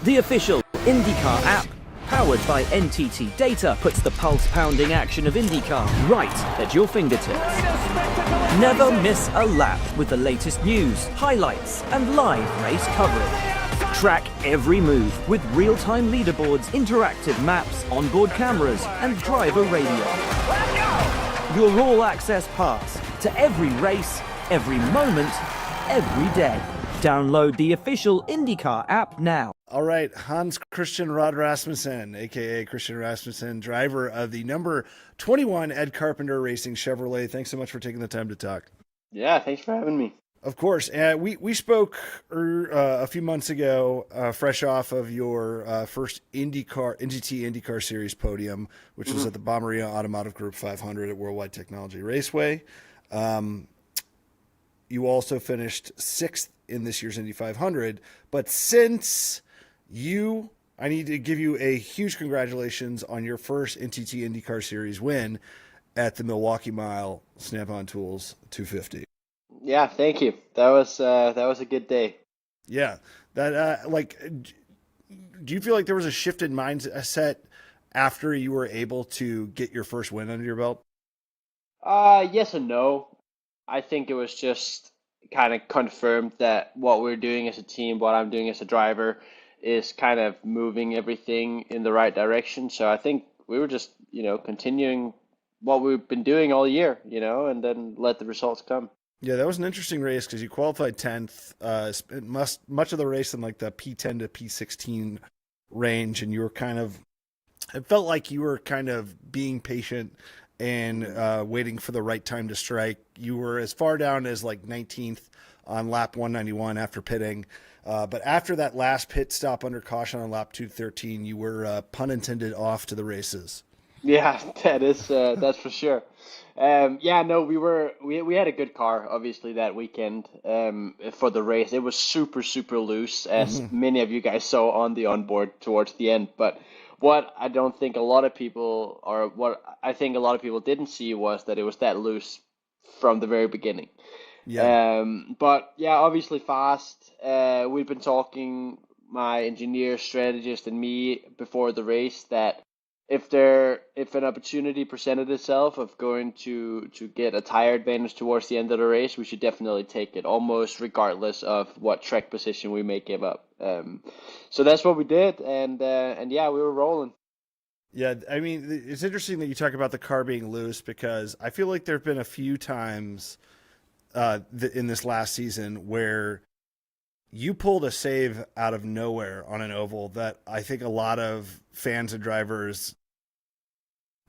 The official INDYCAR app, powered by NTT Data, puts the pulse-pounding action of INDYCAR right at your fingertips. Never miss a lap with the latest news, highlights, and live race coverage. Track every move with real-time leaderboards, interactive maps, onboard cameras, and driver radio. Your all-access pass to every race, every moment, every day. Download the official INDYCAR app now. All right, Hans Christian Rod Rasmussen, a.k.a. Christian Rasmussen, driver of the number 21 Ed Carpenter Racing Chevrolet. Thanks so much for taking the time to talk. Yeah, thanks for having me. Of course. We spoke a few months ago, fresh off of your first NGT INDYCAR Series podium, which was at the Bommarito Automotive Group 500 at Worldwide Technology Raceway. You also finished 6th in this year's Indy 500, but since I need to give you a huge congratulations on your first NTT INDYCAR Series win at the Milwaukee Mile Snap-on Tools 250. Yeah, thank you. That was a good day. Yeah, that do you feel like there was a shift in mindset after you were able to get your first win under your belt? Yes and no. I think it was just kind of confirmed that what we're doing as a team, what I'm doing as a driver, is kind of moving everything in the right direction. So I think we were just, continuing what we've been doing all year, and then let the results come. Yeah, that was an interesting race because you qualified 10th, spent much of the race in like the P10 to P16 range, and you were it felt like you were kind of being patient and waiting for the right time to strike. You were as far down as like 19th on lap 191 after pitting. But after that last pit stop under caution on lap 213, you were, pun intended, off to the races. Yeah, that's for sure. We had a good car, obviously, that weekend for the race. It was super, super loose, as many of you guys saw on the onboard towards the end. But what I think a lot of people didn't see was that it was that loose from the very beginning. Yeah. But yeah, obviously fast. We've been talking, my engineer, strategist, and me before the race, that if an opportunity presented itself of going to get a tire advantage towards the end of the race, we should definitely take it, almost regardless of what track position we may give up. So that's what we did, and yeah, we were rolling. Yeah, I mean, it's interesting that you talk about the car being loose, because I feel like there have been a few times in this last season where you pulled a save out of nowhere on an oval that I think a lot of fans and drivers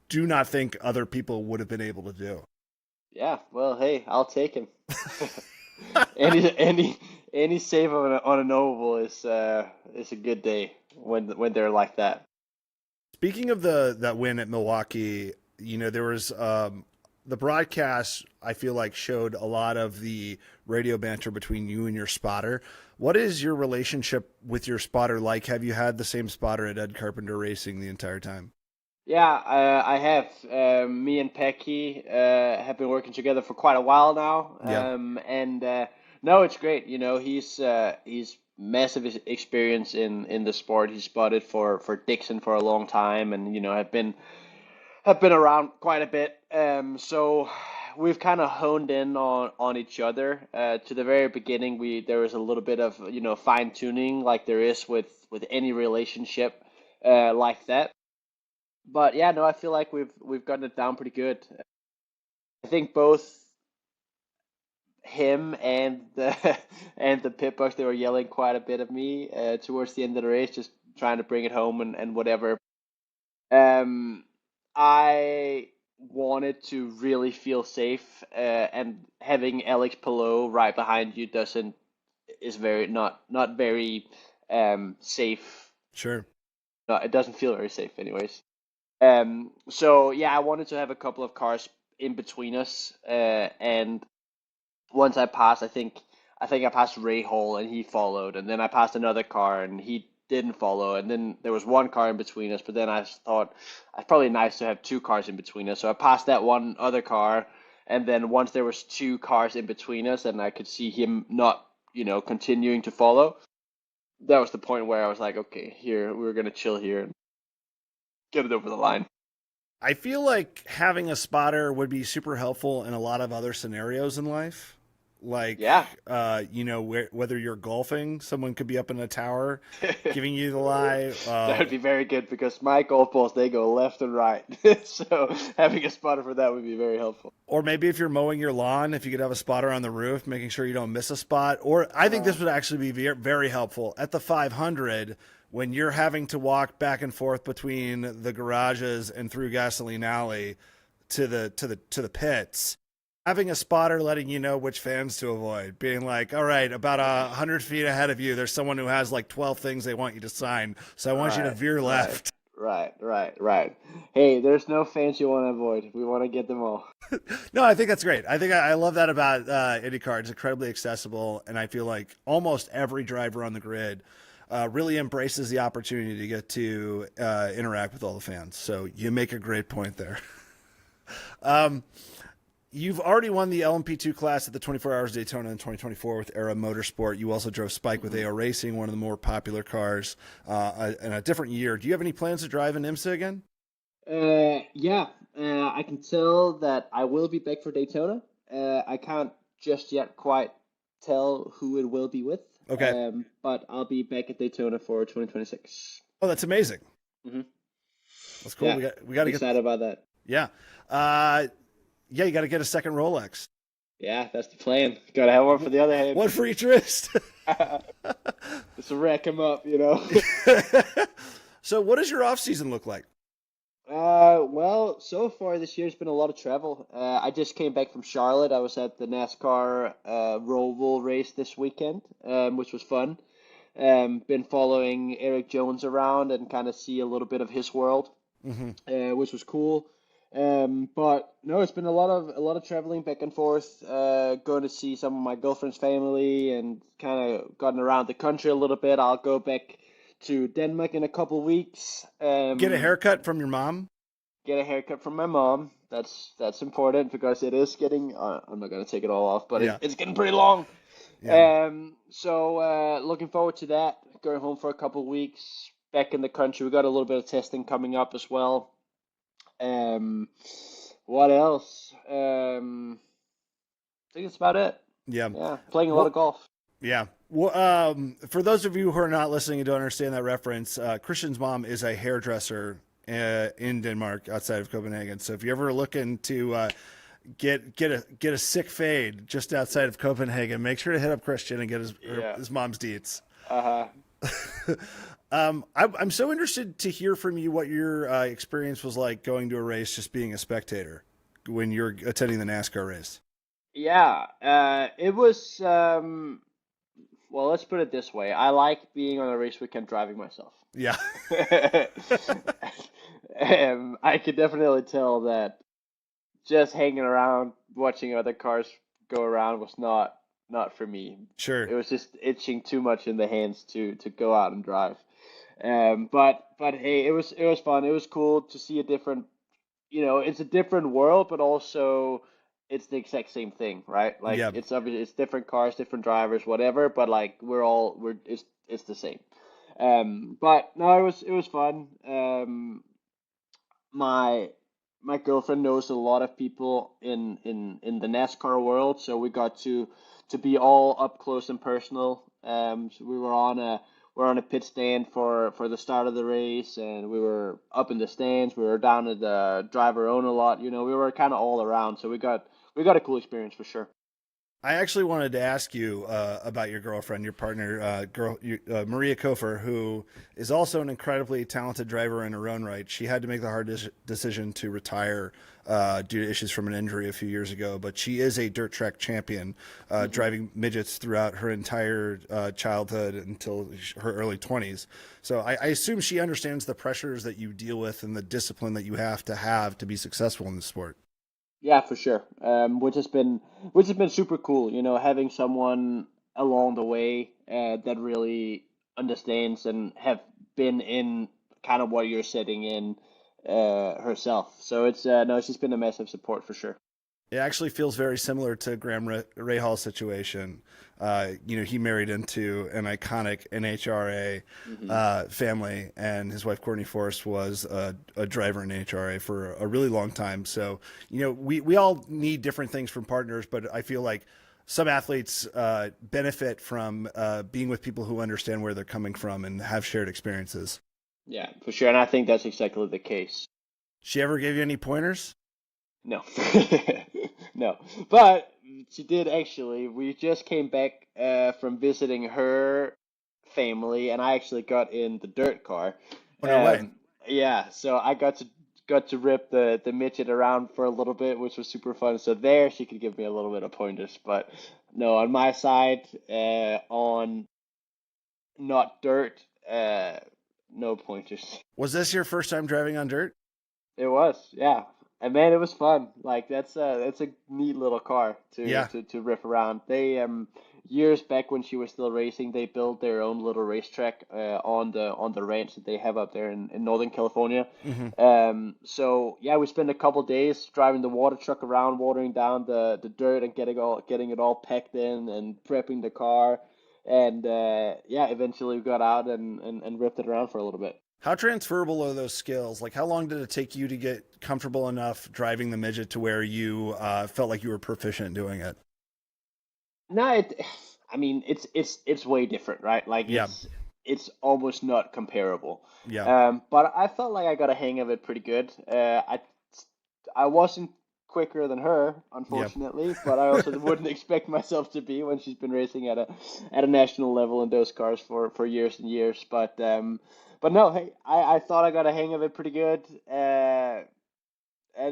do not think other people would have been able to do. Yeah, well, hey, I'll take him. any save on an oval is a good day when they're like that. Speaking of that win at Milwaukee, there was the broadcast, I feel like, showed a lot of the radio banter between you and your spotter. What is your relationship with your spotter like? Have you had the same spotter at Ed Carpenter Racing the entire time? Yeah, I have. Me and Pecky have been working together for quite a while now. Yeah. No, it's great. He's massive experience in the sport. He's spotted for Dixon for a long time, and have been around quite a bit. So we've kind of honed in on each other. To the very beginning, there was a little bit of fine tuning, like there is with any relationship like that. But yeah, no, I feel like we've gotten it down pretty good. I think both him and the pit bugs, they were yelling quite a bit at me towards the end of the race, just trying to bring it home and whatever. I wanted to really feel safe, and having Alex Palou right behind you is very not very safe. Sure. No, it doesn't feel very safe, anyways. So yeah, I wanted to have a couple of cars in between us, and once I passed, I think I passed Ray Hall and he followed, and then I passed another car and he didn't follow, and then there was one car in between us. But then I thought it's probably nice to have two cars in between us, so I passed that one other car, and then once there was two cars in between us, and I could see him not continuing to follow, that was the point where I was like, okay, here we're gonna chill here and get it over the line. I feel like having a spotter would be super helpful in a lot of other scenarios in life. Like, Yeah. whether you're golfing, someone could be up in a tower giving you the lie. That would be very good because my golf balls they go left and right. So having a spotter for that would be very helpful. Or maybe if you're mowing your lawn, if you could have a spotter on the roof, making sure you don't miss a spot. Or I think this would actually be very helpful at the 500 when you're having to walk back and forth between the garages and through Gasoline Alley to the pits. Having a spotter letting you know which fans to avoid, being like, all right, about 100 feet ahead of you, there's someone who has like 12 things they want you to sign. So I want you to veer left. Right. Hey, there's no fans you want to avoid. We want to get them all. No, I think that's great. I think I love that about IndyCar. It's incredibly accessible, and I feel like almost every driver on the grid really embraces the opportunity to get to interact with all the fans. So you make a great point there. You've already won the LMP2 class at the 24 Hours of Daytona in 2024 with Era Motorsport. You also drove Spike with AO Racing, one of the more popular cars, in a different year. Do you have any plans to drive in IMSA again? Yeah. I can tell that I will be back for Daytona. I can't just yet quite tell who it will be with. Okay. But I'll be back at Daytona for 2026. Oh, that's amazing. Mm-hmm. That's cool. Yeah, We got to get excited about that. Yeah. Yeah, you got to get a second Rolex. Yeah, that's the plan. Got to have one for the other hand. One for each wrist. Just to rack them up, you know. So what does your off season look like? Well, so far this year's been a lot of travel. I just came back from Charlotte. I was at the NASCAR Roval race this weekend, which was fun. Been following Eric Jones around and kind of see a little bit of his world, which was cool. But no, it's been a lot of traveling back and forth, going to see some of my girlfriend's family and kind of gotten around the country a little bit. I'll go back to Denmark in a couple weeks. Get a haircut from your mom? Get a haircut from my mom. That's important because it is getting, I'm not going to take it all off, but it's getting pretty long. Yeah. So looking forward to that. Going home for a couple weeks, back in the country. We got a little bit of testing coming up as well. What else? I think that's about it. Yeah. Playing a lot of golf. Yeah. Well, for those of you who are not listening and don't understand that reference, Christian's mom is a hairdresser in Denmark outside of Copenhagen. So if you're ever looking to get a sick fade just outside of Copenhagen, make sure to hit up Christian and get his mom's deets. I'm so interested to hear from you what your experience was like going to a race, just being a spectator when you're attending the NASCAR race. Yeah, it was, well, let's put it this way. I like being on a race weekend driving myself. Yeah. I could definitely tell that just hanging around, watching other cars go around was not for me. Sure. It was just itching too much in the hands to go out and drive. But hey, it was fun. It was cool to see a different, it's a different world, but also it's the exact same thing, right? Like it's different cars, different drivers, whatever. But like it's the same. But no, it was fun. My girlfriend knows a lot of people in the NASCAR world, so we got to be all up close and personal. So we were on a pit stand for the start of the race, and we were up in the stands. We were down at the driver owner lot. We were kind of all around, so we got a cool experience for sure. I actually wanted to ask you about your girlfriend, your partner, Maria Kofer, who is also an incredibly talented driver in her own right. She had to make the hard decision to retire due to issues from an injury a few years ago, but she is a dirt track champion, driving midgets throughout her entire childhood until her early 20s. So I assume she understands the pressures that you deal with and the discipline that you have to be successful in the sport. Yeah, for sure. Which has been super cool. Having someone along the way that really understands and have been in kind of what you're sitting in herself. So it's no, she's been a massive support for sure. It actually feels very similar to Graham Rahaal's situation. He married into an iconic NHRA family, and his wife Courtney Forrest was a driver in NHRA for a really long time. So, we all need different things from partners, but I feel like some athletes benefit from being with people who understand where they're coming from and have shared experiences. Yeah, for sure. And I think that's exactly the case. She ever gave you any pointers? No. No. But she did actually. We just came back from visiting her family, and I actually got in the dirt car. Oh, no way. Yeah, so I got to rip the midget around for a little bit, which was super fun. So there she could give me a little bit of pointers. But no, on my side, on not dirt, no pointers. Was this your first time driving on dirt? It was, yeah. And man, it was fun. Like that's a neat little car Yeah. to riff around. They years back when she was still racing, they built their own little racetrack on the ranch that they have up there in Northern California. So yeah, we spent a couple days driving the water truck around, watering down the dirt and getting it all packed in and prepping the car. And yeah, eventually we got out and ripped it around for a little bit. How transferable are those skills? Like, how long did it take you to get comfortable enough driving the midget to where you felt like you were proficient doing it? No, I mean, it's way different, right? Like Yeah. it's almost not comparable. Yeah. But I felt like I got a hang of it pretty good. I wasn't quicker than her, unfortunately, but I also wouldn't expect myself to be when she's been racing at a national level in those cars for years and years. But no, hey, I thought I got a hang of it pretty good. And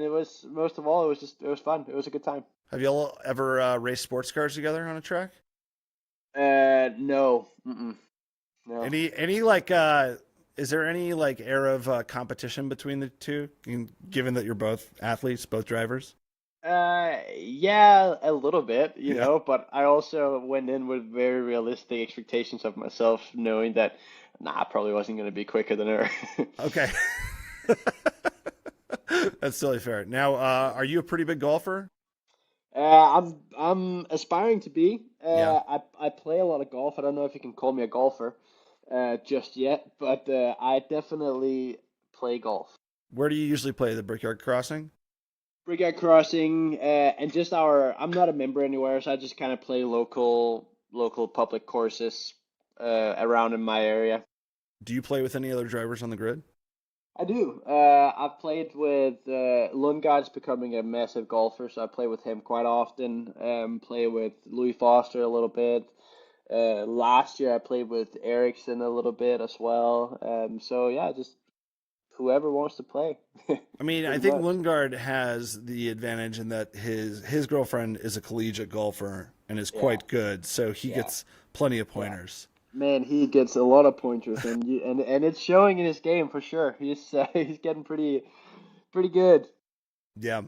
it was, most of all, it was fun. It was a good time. Have y'all ever raced sports cars together on a track? No. Mm-mm. No. Any like is there any like air of competition between the two, given that you're both athletes, both drivers? Yeah, a little bit, you know, but I also went in with very realistic expectations of myself, knowing that, I probably wasn't going to be quicker than her. Okay. That's totally fair. Now, are you a pretty big golfer? I'm aspiring to be. Yeah. I play a lot of golf. I don't know if you can call me a golfer, just yet, but I definitely play golf. Where do you usually play? The Brickyard Crossing? Brigade Crossing, and just I'm not a member anywhere, so I just kind of play local public courses around in my area. Do you play with any other drivers on the grid? I do. I've played with Lundgaard's becoming a massive golfer, so I play with him quite often. Play with Louis Foster a little bit. Last year I played with Ericsson a little bit as well. So yeah, just whoever wants to play. I mean, I think Lundgaard has the advantage in that his girlfriend is a collegiate golfer and is quite good, so he gets plenty of pointers. Man, he gets a lot of pointers, and it's showing in his game for sure. He's getting pretty good. Yeah.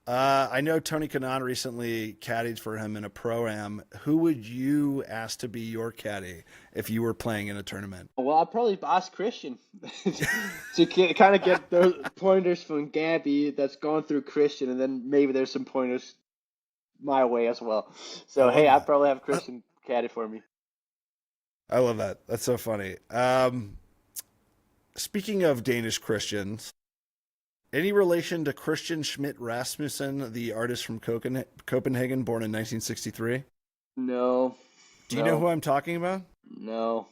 I know Tony Kanaan recently caddied for him in a pro-am. Who would you ask to be your caddy if you were playing in a tournament? Well, I'd probably ask Christian to kind of get those pointers from Gabby that's gone through Christian, and then maybe there's some pointers my way as well. So, hey, I'd probably have Christian caddy for me. I love that. That's so funny. Speaking of Danish Christians, any relation to Christian Schmidt Rasmussen, the artist from Copenhagen, born in 1963? No. Do you know who I'm talking about? No.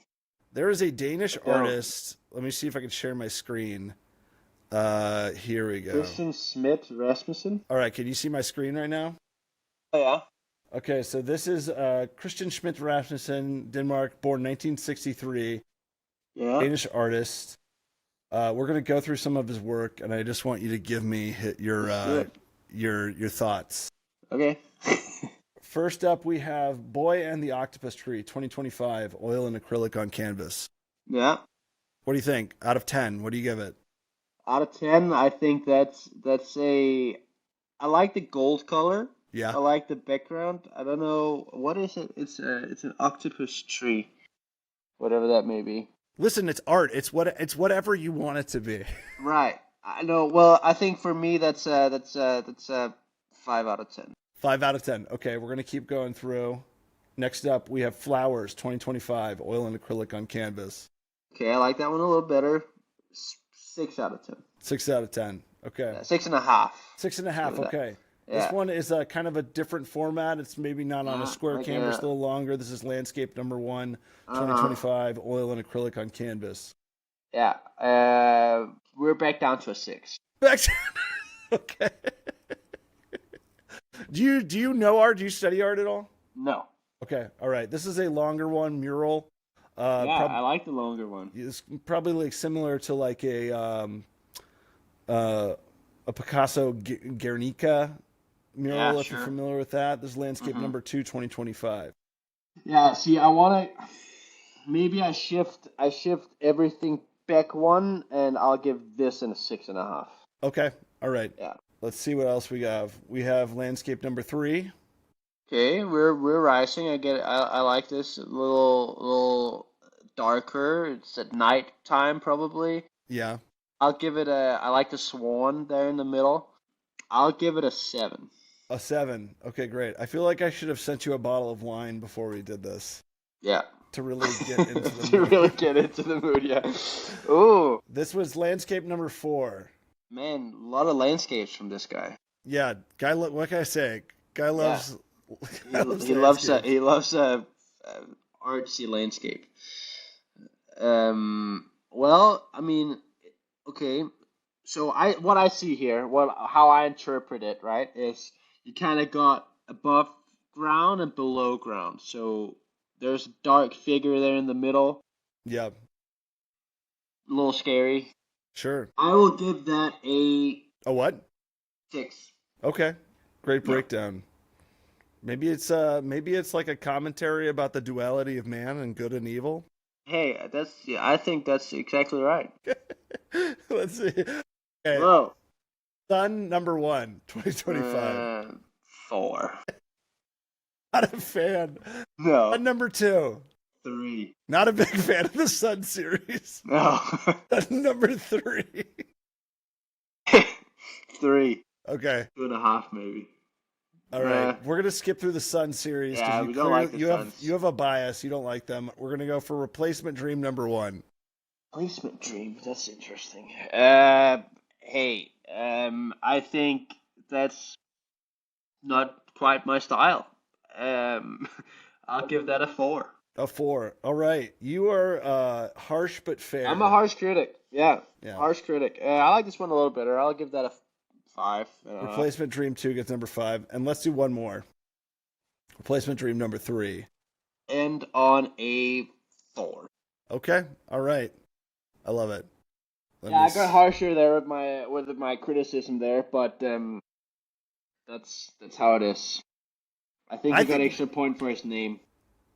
There is a Danish artist. Let me see if I can share my screen. Here we go. Christian Schmidt Rasmussen? All right, can you see my screen right now? Oh, yeah. Okay, so this is Christian Schmidt Rasmussen, Denmark, born 1963. Yeah. Danish artist. We're going to go through some of his work, and I just want you to give me your thoughts. Okay. First up, we have Boy and the Octopus Tree, 2025, oil and acrylic on canvas. Yeah. What do you think? Out of 10, what do you give it? Out of 10, I think that's I like the gold color. Yeah. I like the background. I don't know, what is it? It's an octopus tree, whatever that may be. Listen, it's art. It's whatever you want it to be. Right. I know. Well, I think for me that's 5 out of 10. 5 out of 10. Okay, we're gonna keep going through. Next up, we have Flowers 2025 oil and acrylic on canvas. Okay, I like that one a little better. 6 out of 10. 6 out of 10. Okay. Yeah, 6.5. 6.5. Okay. Yeah. This one is a kind of a different format. It's maybe not on a square like canvas, a- a little longer. This is landscape number 1, 2025 oil and acrylic on canvas. Yeah. We're back down to a 6. Back to okay. Do you know art? Do you study art at all? No. Okay. All right. This is a longer one, mural. I like the longer one. It's probably like similar to like a Picasso Guernica mural, if you're familiar with that. This is landscape number 2, 2025. Yeah, see, maybe I shift everything back one, and I'll give this a 6.5. Okay. All right. Yeah. Let's see what else we have. We have landscape number 3. Okay, we're rising. I like this a little darker. It's at night time probably. Yeah. I'll give it I like the swan there in the middle. I'll give it a 7. A 7. Okay, great. I feel like I should have sent you a bottle of wine before we did this. Yeah. To really get into the To mood. really get into the mood, yeah. Ooh. This was landscape number 4. Man, a lot of landscapes from this guy. Yeah, guy. What can I say? Guy loves. He loves artsy landscape. Well, I mean, okay. So what I see here, how I interpret it, right, is you kind of got above ground and below ground. So there's a dark figure there in the middle. Yeah. A little scary. Sure. I will give that a what? 6. Okay. Great breakdown. Maybe it's like a commentary about the duality of man and good and evil. Hey, I think that's exactly right. Let's see. Okay. Whoa. Sun number 1, 2025. 4. Not a fan. No. Sun number 2. 3. Not a big fan of the Sun series. No. Sun number 3. 3. Okay. 2.5 maybe. All right. We're gonna skip through the Sun series. Yeah, we don't like the Suns. You have a bias. You don't like them. We're gonna go for replacement dream number 1. Replacement dream. That's interesting. Hey. I think that's not quite my style. I'll give that a 4. A 4. All right. You are harsh but fair. I'm a harsh critic. Yeah. Yeah. Harsh critic. I like this one a little better. I'll give that a 5. Replacement Dream 2 gets number 5. And let's do one more. Replacement Dream number 3. End on a 4. Okay. All right. I love it. I got harsher there with my criticism there, but that's how it is. I think he got an extra point for his name.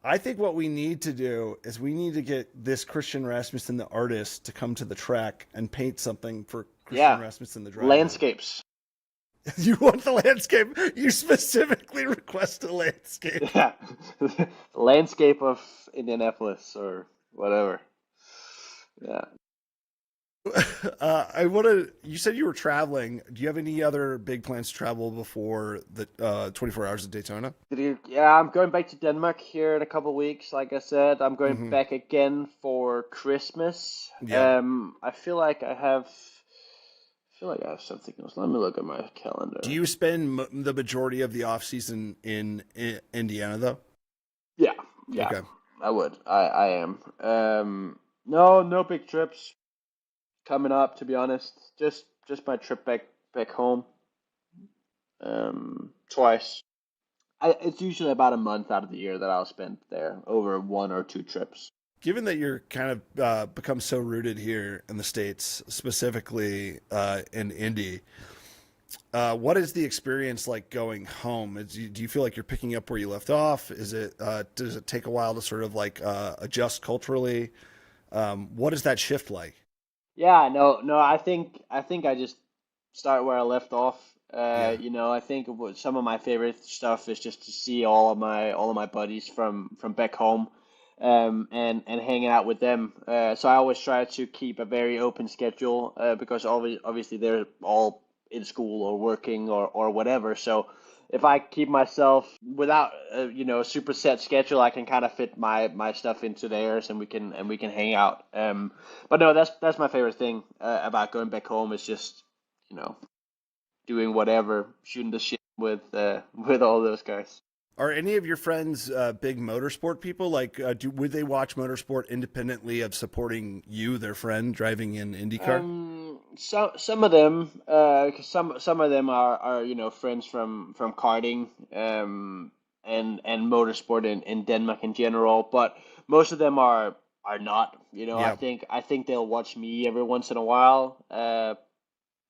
I think what we need to do is we need to get this Christian Rasmussen, the artist, to come to the track and paint something for Christian Rasmussen, the driver. Landscapes. You want the landscape? You specifically request a landscape. Yeah. Landscape of Indianapolis or whatever. Yeah. You said you were traveling. Do you have any other big plans to travel before the 24 hours of Daytona? Yeah, I'm going back to Denmark here in a couple of weeks. Like I said, I'm going back again for Christmas. Yeah. I feel like I have something else. Let me look at my calendar. Do you spend the majority of the off season in Indiana though? Yeah. Okay. I would. I am. No big trips coming up, to be honest. Just my trip back home. Twice. It's usually about a month out of the year that I'll spend there over 1 or 2 trips. Given that you're kind of become so rooted here in the States, specifically in Indy, what is the experience like going home? Do you feel like you're picking up where you left off? Does it take a while to sort of like adjust culturally? What is that shift like? Yeah, no. I think I just start where I left off. I think some of my favorite stuff is just to see all of my buddies from back home, and hanging out with them. So I always try to keep a very open schedule because obviously they're all in school or working or whatever. So if I keep myself without a super set schedule, I can kind of fit my stuff into theirs, and we can hang out. But no, that's my favorite thing about going back home is just you know doing whatever, shooting the shit with all those guys. Are any of your friends big motorsport people? Like, would they watch motorsport independently of supporting you, their friend, driving in IndyCar? Some of them, 'cause some of them are friends from karting, and motorsport in Denmark in general, but most of them are not. Yeah. I think they'll watch me every once in a while,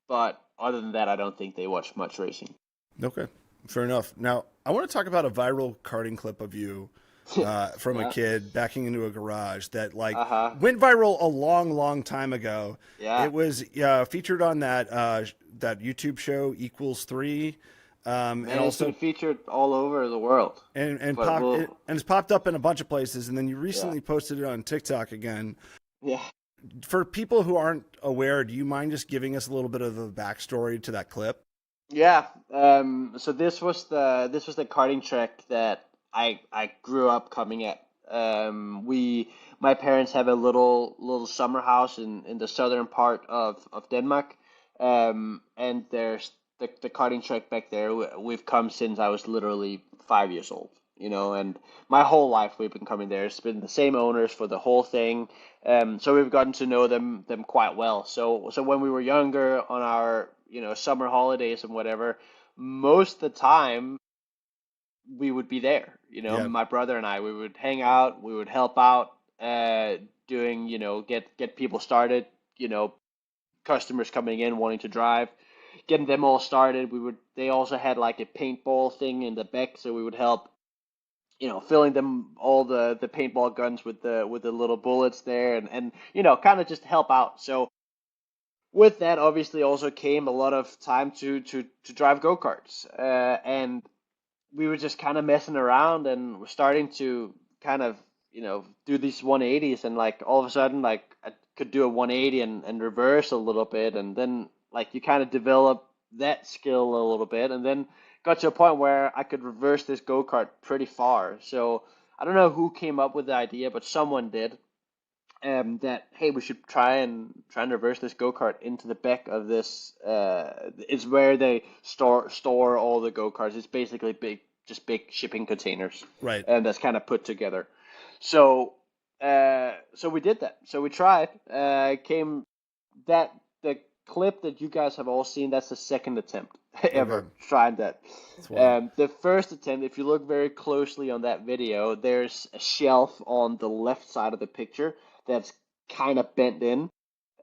but other than that, I don't think they watch much racing. Okay. Fair enough. Now, I want to talk about a viral karting clip of you from a Yeah. kid backing into a garage that Uh-huh. went viral a long, long time ago. Yeah. It was featured on that YouTube show Equals Three, and And it's been also featured all over the world. But and it's popped up in a bunch of places. And then you Yeah. recently posted it on TikTok again. Yeah. For people who aren't aware, do you mind just giving us a little bit of the backstory to that clip? Yeah. So this was the karting track that I grew up coming at. My parents have a little summer house in the southern part of Denmark. And there's the karting track back there. We've come since I was literally 5 years old. And my whole life we've been coming there. It's been the same owners for the whole thing. So we've gotten to know them quite well. So when we were younger on our summer holidays and whatever, most of the time we would be there. Yeah. My brother and I, we would hang out, we would help out, doing get people started. Customers coming in wanting to drive, getting them all started. They also had like a paintball thing in the back, so we would help filling them all the paintball guns with the little bullets there, and kind of just help out. So with that, obviously, also came a lot of time to drive go-karts, and we were just kind of messing around, and we're starting to kind of do these 180s, and like all of a sudden, like I could do a 180 and reverse a little bit, and then like you kind of develop that skill a little bit, and then got to a point where I could reverse this go-kart pretty far. So I don't know who came up with the idea, but someone did. That hey, we should try and reverse this go-kart into the back of this. It's where they store all the go-karts. It's basically big shipping containers, Right. and that's kind of put together. So we did that. So we tried. Came that the clip that you guys have all seen. That's the second attempt ever Okay. trying that. That's wild. The first attempt, if you look very closely on that video, there's a shelf on the left side of the picture that's kind of bent in,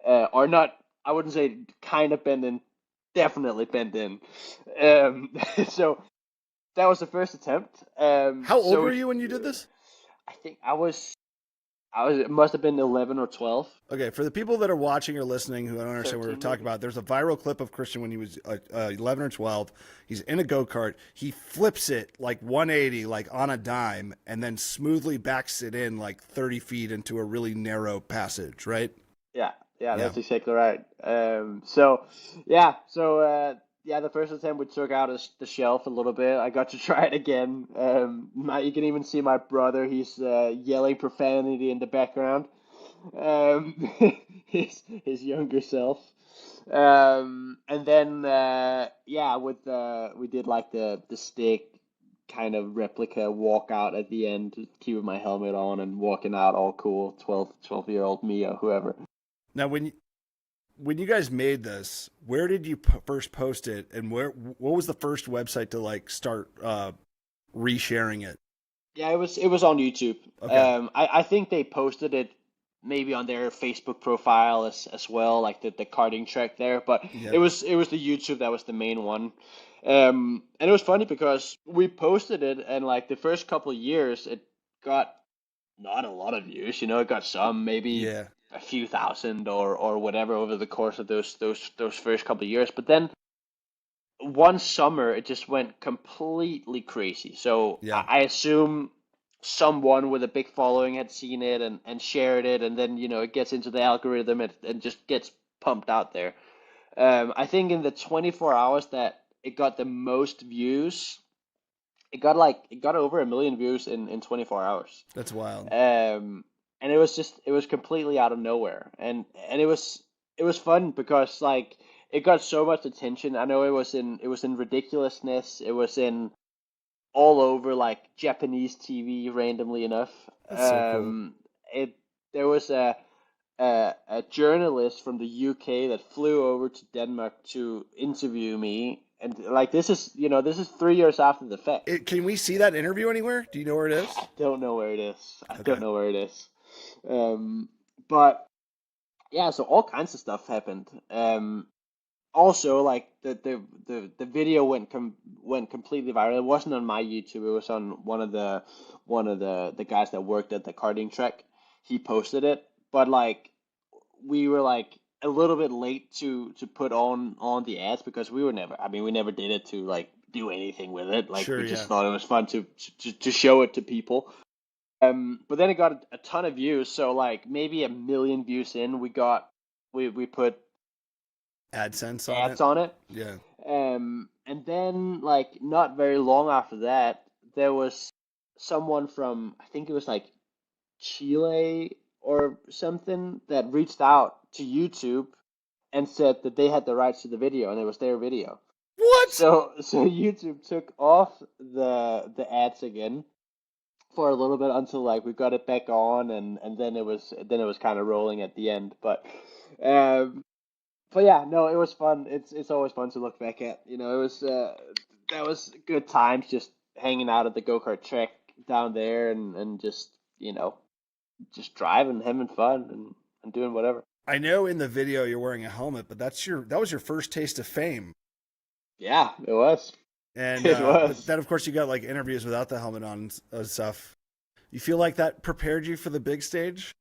or not. I wouldn't say kind of bent in, definitely bent in. So that was the first attempt. How old So were you when you did this? I think it must have been 11 or 12. Okay, for the people that are watching or listening who don't understand what we're 13 talking maybe. about, there's a viral clip of Christian when he was 11 or 12. He's in a go-kart. He flips it like 180, like on a dime, and then smoothly backs it in like 30 feet into a really narrow passage, right? Yeah, that's exactly right. Yeah, the first attempt we took out the shelf a little bit. I got to try it again. You can even see my brother. He's yelling profanity in the background. Um, his younger self. And then we did like the stick kind of replica walkout at the end, keeping my helmet on and walking out all cool, 12-year-old me or whoever. Now, when you guys made this, where did you first post it, and what was the first website to like start resharing it? Yeah, it was on YouTube. Okay. I think they posted it maybe on their Facebook profile as well, like the karting track there. But Yeah. it was the YouTube that was the main one. And it was funny because we posted it, and like the first couple of years, it got not a lot of views. It got some, maybe Yeah. a few thousand or whatever over the course of those first couple of years. But then one summer it just went completely crazy. So Yeah. I assume someone with a big following had seen it and shared it, and then it gets into the algorithm and just gets pumped out there. I think in the 24 hours that it got the most views, it got over 1 million views in 24 hours. That's wild. And it was completely out of nowhere, and it was fun because like it got so much attention. I know it was in ridiculousness. It was in all over like Japanese TV randomly enough. That's so cool. It there was a journalist from the UK that flew over to Denmark to interview me, and like this is 3 years after the fact. Can we see that interview anywhere? Do you know where it is? I don't know where it is. I Okay. don't know where it is. But yeah, so all kinds of stuff happened. Also, like the video went completely viral. It wasn't on my YouTube. It was on one of the guys that worked at the karting track. He posted it, but like we were like a little bit late to put on the ads because we never did it to like do anything with it. Like Sure, we just yeah. thought it was fun to show it to people. But then it got a ton of views. So like maybe 1 million views in, we put AdSense on ads it. on it. Yeah. And then like not very long after that, there was someone from I think it was like Chile or something that reached out to YouTube and said that they had the rights to the video and it was their video. What? So YouTube took off the ads again for a little bit until like we got it back on and then it was kind of rolling at the end. But yeah, no, it was fun. It's always fun to look back at. You know, it was that was good times just hanging out at the go-kart track down there and just just driving, having fun and doing whatever. I know in the video you're wearing a helmet, but that was your first taste of fame. Yeah, it was. And It was. then of course you got like interviews without the helmet on and stuff. You feel like that prepared you for the big stage?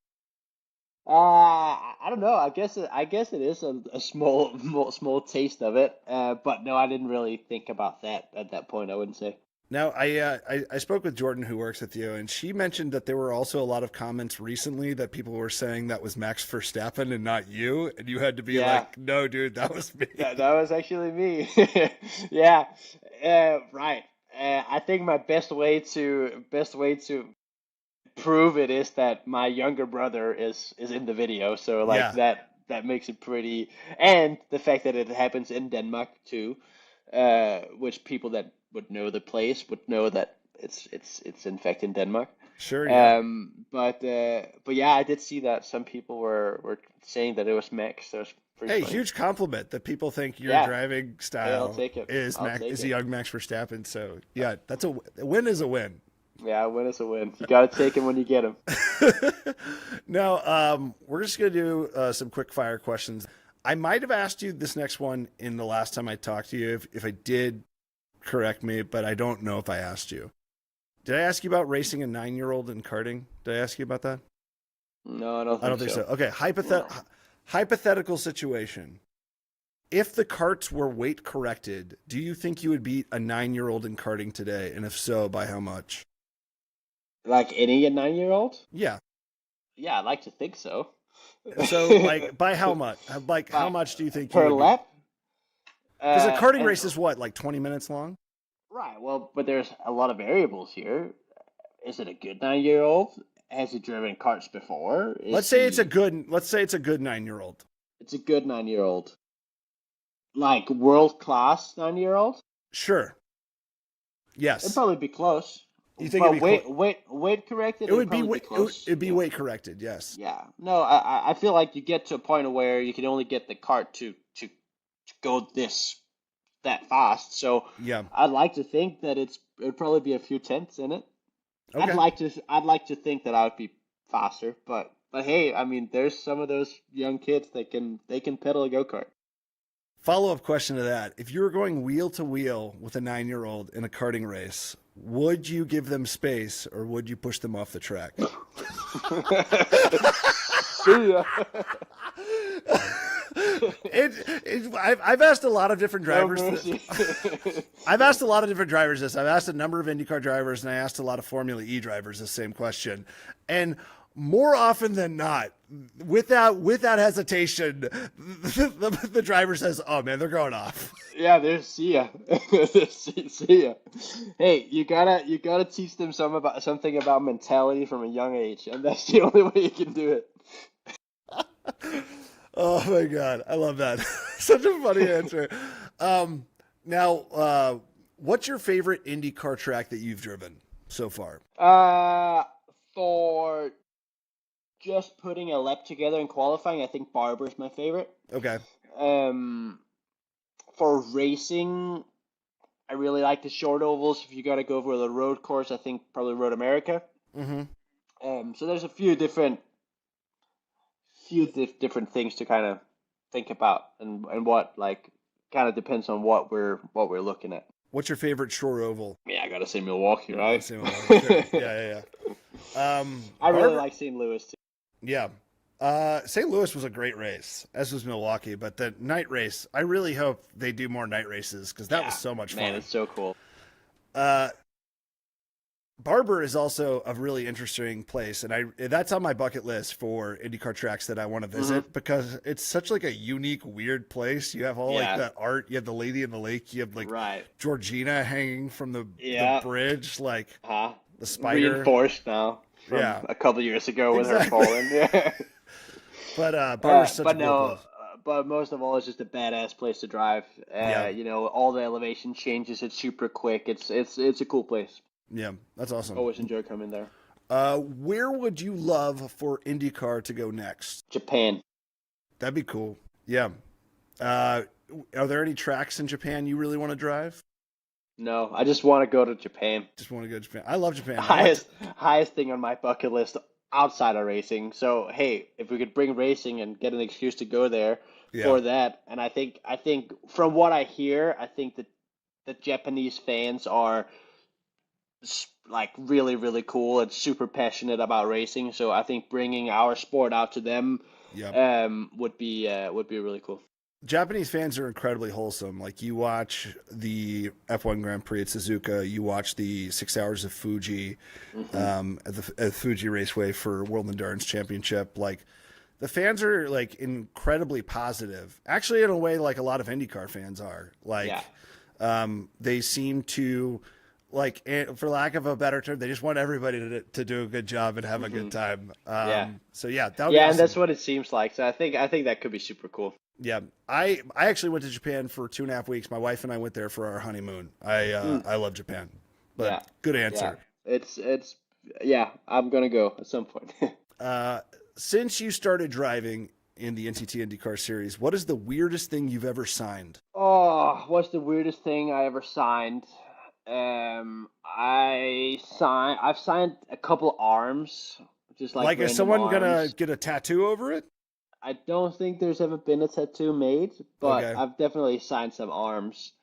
I don't know. I guess it is a small taste of it. But no, I didn't really think about that at that point. I wouldn't say. Now, I spoke with Jordan, who works with you, and she mentioned that there were also a lot of comments recently that people were saying that was Max Verstappen and not you, and you had to be Yeah. like, "No, dude, that was me." That was actually me. Yeah. Right. I think my best way to prove it is that my younger brother is in the video. So like Yeah. that makes it pretty, and the fact that it happens in Denmark too, which people that would know the place would know that it's in fact in Denmark. Sure, yeah. But yeah, I did see that some people were saying that it was Max. So it's pretty Hey, funny. huge compliment that people think your Yeah. driving I'll style take it. is I'll take is it. a young Max Verstappen. So yeah, that's a win is a win. Yeah, a win is a win. You got to take him when you get him. Now, we're just gonna do some quick fire questions. I might have asked you this next one in the last time I talked to you. If I did, correct me, but I don't know if I asked you. Did I ask you about racing a 9-year-old in karting? Did I ask you about that? No, I don't think, I don't think so. Okay, hypothetical situation. If the karts were weight corrected, do you think you would beat a 9-year-old in karting today? And if so, by how much? Like any 9-year-old? Yeah. Yeah, I'd like to think so. So, like, by how much? Like, how much do you think you per would beat? lap? Because a karting And- race is what, like 20 minutes long? Right. Well, but there's a lot of variables here. Is it a good 9-year-old? Has he driven karts before? Let's say it's a good 9-year-old. It's a good 9-year-old. Like world class 9-year-old? Sure. Yes. It'd probably be close. You think But it'd be weight corrected? It would be probably close. it'd be Yeah. weight corrected, yes. Yeah. No, I feel like you get to a point where you can only get the cart to go that fast. So Yeah. I'd like to think that it'd probably be a few tenths in it. Okay. I'd like to think that I would be faster, but hey, I mean, there's some of those young kids that they can pedal a go-kart. Follow-up question to that. If you were going wheel to wheel with a 9-year-old in a karting race, would you give them space or would you push them off the track? See ya. I've asked a lot of different No drivers. mercy. I've asked a lot of different drivers this. I've asked a number of IndyCar drivers and I asked a lot of Formula E drivers the same question. And more often than not, without hesitation, the driver says, "Oh man, they're going off." Yeah, there's see ya. See ya. Hey, you gotta teach them something about mentality from a young age, and that's the only way you can do it. Oh my god, I love that. Such a funny answer. Now, what's your favorite IndyCar track that you've driven so far? For just putting a lap together in qualifying, I think Barber is my favorite. Okay. For racing, I really like the short ovals. If you got to go over the road course, I think probably Road America. Mm-hmm. So there's a few different things to kind of think about, and what like kind of depends on what we're looking at. What's your favorite short oval? Yeah, I gotta say Milwaukee, right? Sure. Yeah. I really like St. Louis too. Yeah. St. Louis was a great race, as was Milwaukee, but the night race, I really hope they do more night races because that was so much fun. Man, it's so cool. Barber is also a really interesting place, and that's on my bucket list for IndyCar tracks that I want to visit because it's such like a unique, weird place. You have all like the art, you have the Lady in the Lake, you have like Georgina hanging from the bridge, like the spider. Reinforced now from a couple years ago with her falling. Yeah. But Barber's such a cool place. But most of all, it's just a badass place to drive. You know, all the elevation changes. It's super quick. It's a cool place. Yeah, that's awesome. Always enjoy coming there. Where would you love for IndyCar to go next? Japan. That'd be cool. Yeah. Are there any tracks in Japan you really want to drive? No, I just want to go to Japan. Just want to go to Japan. I love Japan. Highest thing on my bucket list outside of racing. So hey, if we could bring racing and get an excuse to go there for that, and I think from what I hear, I think that the Japanese fans are like really, really cool and super passionate about racing. So I think bringing our sport out to them would be really cool. Japanese fans are incredibly wholesome. Like you watch the F1 Grand Prix at Suzuka, you watch the 6 Hours of Fuji at Fuji Raceway for World Endurance Championship. Like the fans are like incredibly positive. Actually, in a way, like a lot of IndyCar fans are. Like they seem to. Like, for lack of a better term, they just want everybody to do a good job and have a good time. So that would be awesome. And that's what it seems like. So I think that could be super cool. Yeah, I actually went to Japan for 2.5 weeks. My wife and I went there for our honeymoon. I love Japan. But good answer. Yeah. I'm gonna go at some point. Since you started driving in the NTT IndyCar series, what is the weirdest thing you've ever signed? Oh, what's the weirdest thing I ever signed? I've signed a couple arms, just like is someone arms. Gonna get a tattoo over it? I don't think there's ever been a tattoo made, but I've definitely signed some arms.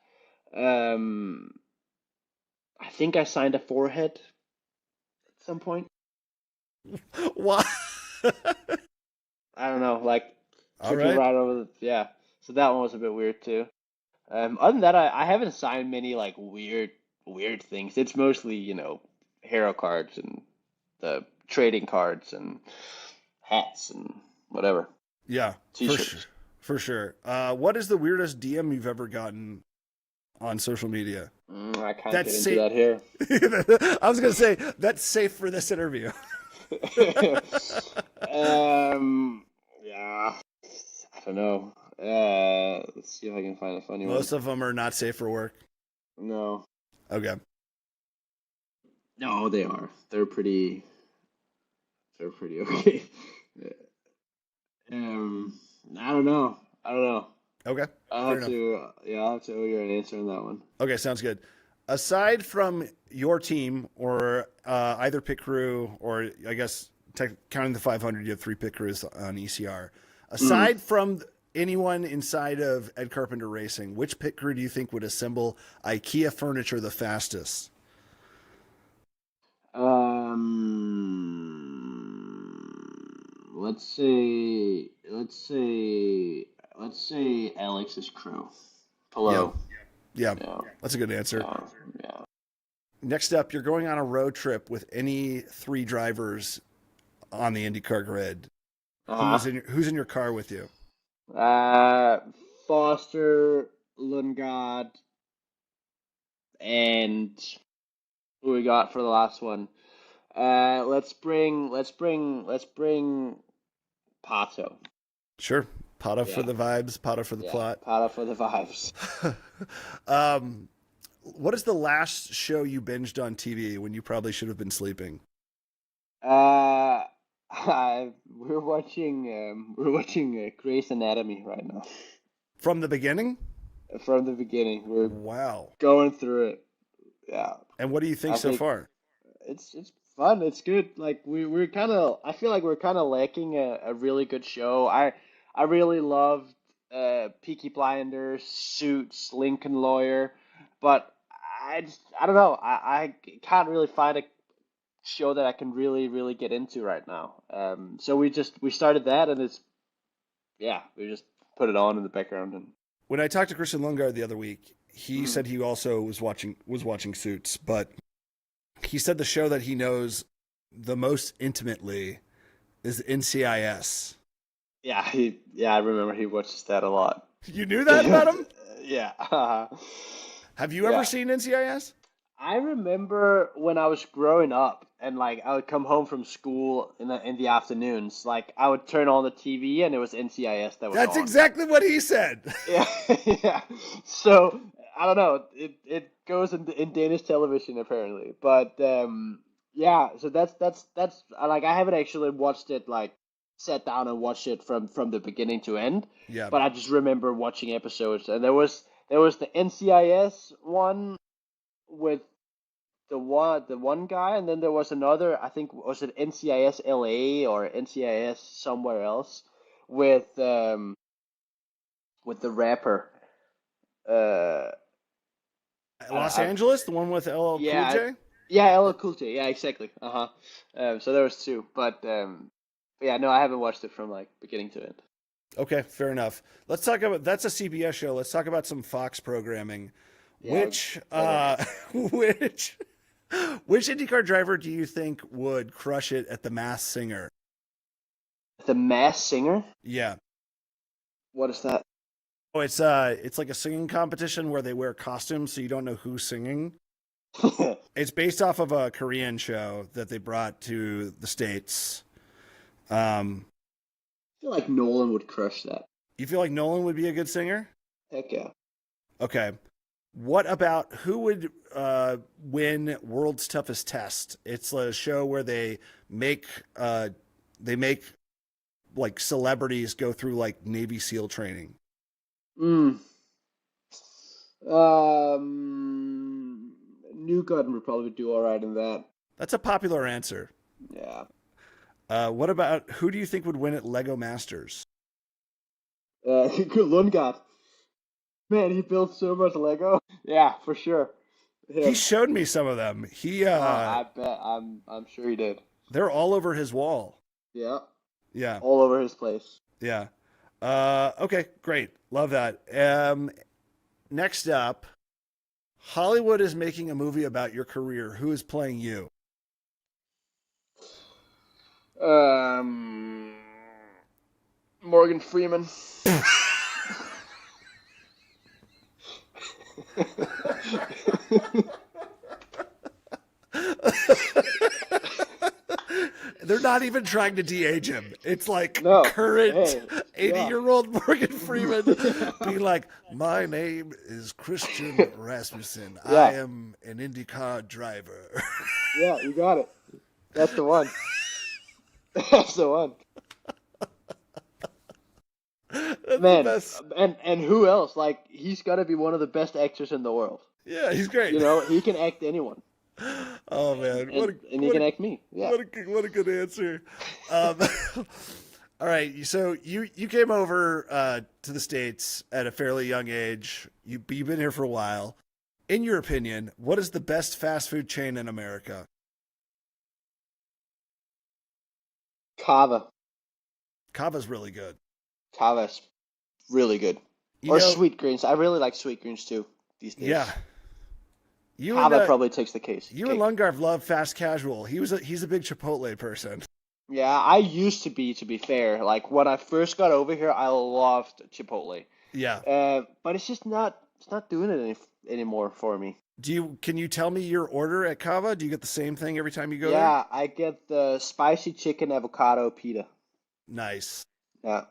I think I signed a forehead at some point. What? I don't know, like all right. right over the So that one was a bit weird too. Other than that, I haven't signed many like weird things. It's mostly, hero cards and the trading cards and hats and whatever. Yeah, for sure. What is the weirdest DM you've ever gotten on social media? I can't get into that here. I was going to say, that's safe for this interview. Yeah, I don't know. Let's see if I can find a funny one. Most of them are not safe for work. No. Okay. No, they are. They're pretty okay. I don't know. Okay. I'll have to owe you an answer on that one. Okay, sounds good. Aside from your team or either pit crew, or I guess counting the 500, you have 3 pit crews on ECR. Aside from anyone inside of Ed Carpenter Racing, which pit crew do you think would assemble IKEA furniture the fastest? Let's say Alex's crew. Hello. Yeah. That's a good answer. Yeah. Next up, you're going on a road trip with any 3 drivers on the IndyCar grid. Uh-huh. Who's in your car with you? Foster, Lundgaard, and who we got for the last one? Let's bring Pato. Sure. Pata for Yeah, the vibes, Pata for the yeah, plot. Pato for the vibes. What is the last show you binged on TV when you probably should have been sleeping? Uh, we're watching Grey's Anatomy right now. From the beginning? From the beginning. We're Wow. going through it. Yeah, And what do you think I so think far? it's fun. It's good. Like we're kind of. I feel like we're kind of lacking a really good show. I really loved Peaky Blinders, Suits, Lincoln Lawyer, but I don't know. I can't really find a show that I can really get into right now. So we started that, and it's yeah, we just put it on in the background and. When I talked to Christian Lundgaard the other week, he Mhm. said he also was watching Suits, but he said the show that he knows the most intimately is NCIS. Yeah, I remember he watches that a lot. You knew that about him? Yeah. Have you ever Yeah. seen NCIS? I remember when I was growing up and like I would come home from school in the afternoons, like I would turn on the TV and it was NCIS that was That's on. exactly what he said. Yeah. Yeah. So, I don't know. It goes in Danish television apparently. But yeah, so that's like I haven't actually watched it like sat down and watched it from the beginning to end, Yeah. but I just remember watching episodes and there was the NCIS one with the one guy, and then there was another. I think was it NCIS LA or NCIS somewhere else with the rapper. Uh, Los I, Angeles, the one with LL Cool yeah, J? yeah, LL Cool J. Yeah, exactly. Uh-huh. So there was two, but yeah, no, I haven't watched it from like beginning to end. Okay, fair enough. Let's talk about that's a CBS show. Let's talk about some Fox programming. Yeah, Which which IndyCar driver do you think would crush it at the Masked Singer? The Masked Singer. Yeah. What is that? Oh, it's like a singing competition where they wear costumes so you don't know who's singing. It's based off of a Korean show that they brought to the States. I feel like Nolan would crush that. You feel like Nolan would be a good singer? Heck yeah. Okay. What about who would win World's Toughest Test? It's a show where they make like celebrities go through like Navy SEAL training. Newgarden would probably do all right in that. That's a popular answer. Yeah. What about who do you think would win at Lego Masters? Lundgaard. Man, he built so much Lego. Yeah, for sure. He showed me some of them. I bet. I'm sure he did. They're all over his wall. Yeah. Yeah. All over his place. Yeah. Okay, great. Love that. Next up, Hollywood is making a movie about your career. Who is playing you? Morgan Freeman. They're not even trying to de-age him. It's like No. current Hey, 80-year-old Morgan Freeman being like, my name is Christian Rasmussen. Yeah. I am an IndyCar driver. Yeah, you got it. That's the one. That's the one. That's Man, the best. and who else? Like, he's got to be one of the best actors in the world. Yeah, he's great. You know, he can act anyone. Oh man, And he can act me. Yeah. what a good answer. All right, so you came over to the States at a fairly young age. You've been here for a while. In your opinion, what is the best fast food chain in America? Kava. Cava's really good. Kava's really good. You Or know- sweet greens. I really like sweet greens too these days. Yeah. You Kava and, probably takes the case. you and Lundgaard love fast casual. He's a big Chipotle person. Yeah, I used to be fair. Like when I first got over here, I loved Chipotle. Yeah. But it's not doing it anymore for me. Can you tell me your order at Cava? Do you get the same thing every time you go there? Yeah, I get the spicy chicken avocado pita. Nice. Yeah,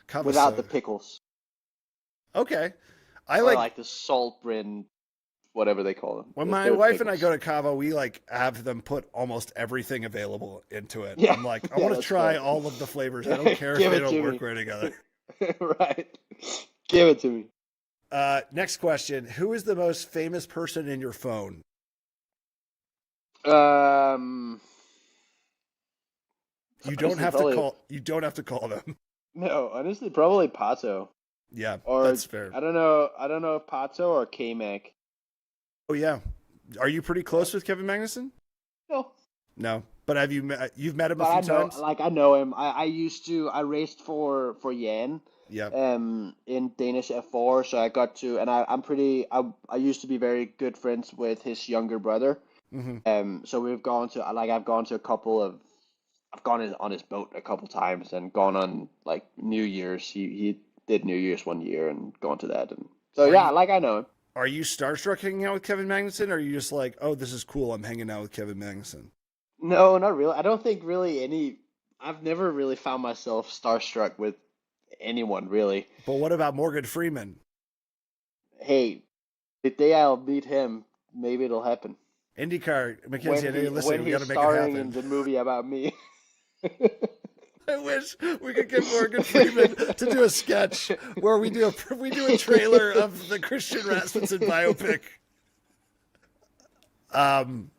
Cava without so the pickles okay. I or like like the salt brin, whatever they call them. when The my third wife and I go pickles. to Cava, we like have them put almost everything available into it. Yeah, I'm like, I yeah, want to that's try fair. all of the flavors. I don't care if Give they it don't to work me. right together. Right. Give it to me. Next question. Who is the most famous person in your phone? Um, You don't honestly, have to probably call you don't have to call them. no. Honestly, probably Pato Yeah, or that's fair. I don't know. I don't know if Pato or K Mac. Oh yeah. Are you pretty Yeah. close with Kevin Magnuson? No, No. But have you've met him a but few I know, times? like I know him. I used to. I raced for Jan, Yeah. in Danish F4, so I got to, and I'm pretty. I used to be very good friends with his younger brother. Hmm. So we've gone to like I've gone to a couple of I've gone on his boat a couple times and gone on like New Year's. He did New Year's one year and gone to that, and so Are yeah, you like I know him. are you starstruck hanging out with Kevin Magnuson? Or are you just like, oh, this is cool, I'm hanging out with Kevin Magnuson? No, not really. I don't think really any. I've never really found myself starstruck with anyone really. But what about Morgan Freeman? Hey, the day I'll meet him, maybe it'll happen IndyCar, Mackenzie, I know you're when listening. We got he's to make it starring in happen. the movie about me. I wish we could get Morgan Freeman to do a sketch where we do a trailer of the Christian Rasmussen biopic. Um,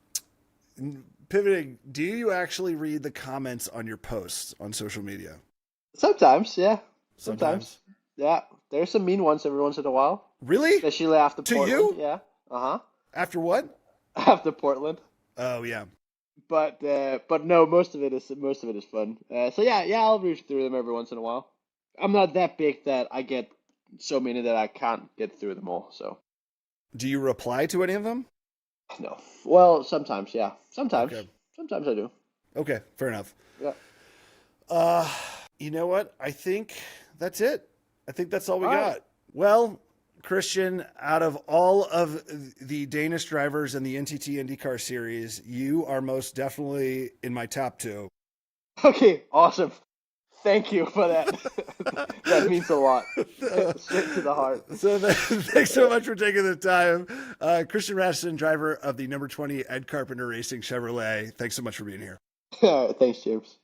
Pivoting, do you actually read the comments on your posts on social media? Sometimes, yeah. Sometimes. Sometimes, yeah. There's some mean ones every once in a while, Really? especially after To Portland. you? Yeah. Uh-huh. After what? After Portland. Oh yeah. But no, most of it is fun. So yeah, yeah, I'll read through them every once in a while. I'm not that big that I get so many that I can't get through them all. So Do you reply to any of them? no. Well, sometimes, yeah. Sometimes. Okay. Sometimes I do. Okay, fair enough. Yeah. Uh, you know what? I think that's it. I think that's all we All got. right. Well, Christian, out of all of the Danish drivers in the NTT IndyCar series, you are most definitely in my top two. Okay, awesome. Thank you for that. That means a lot. Straight to the heart. So thanks so much for taking the time. Christian Rasmussen, driver of the number 20 Ed Carpenter Racing Chevrolet. Thanks so much for being here. Thanks, James.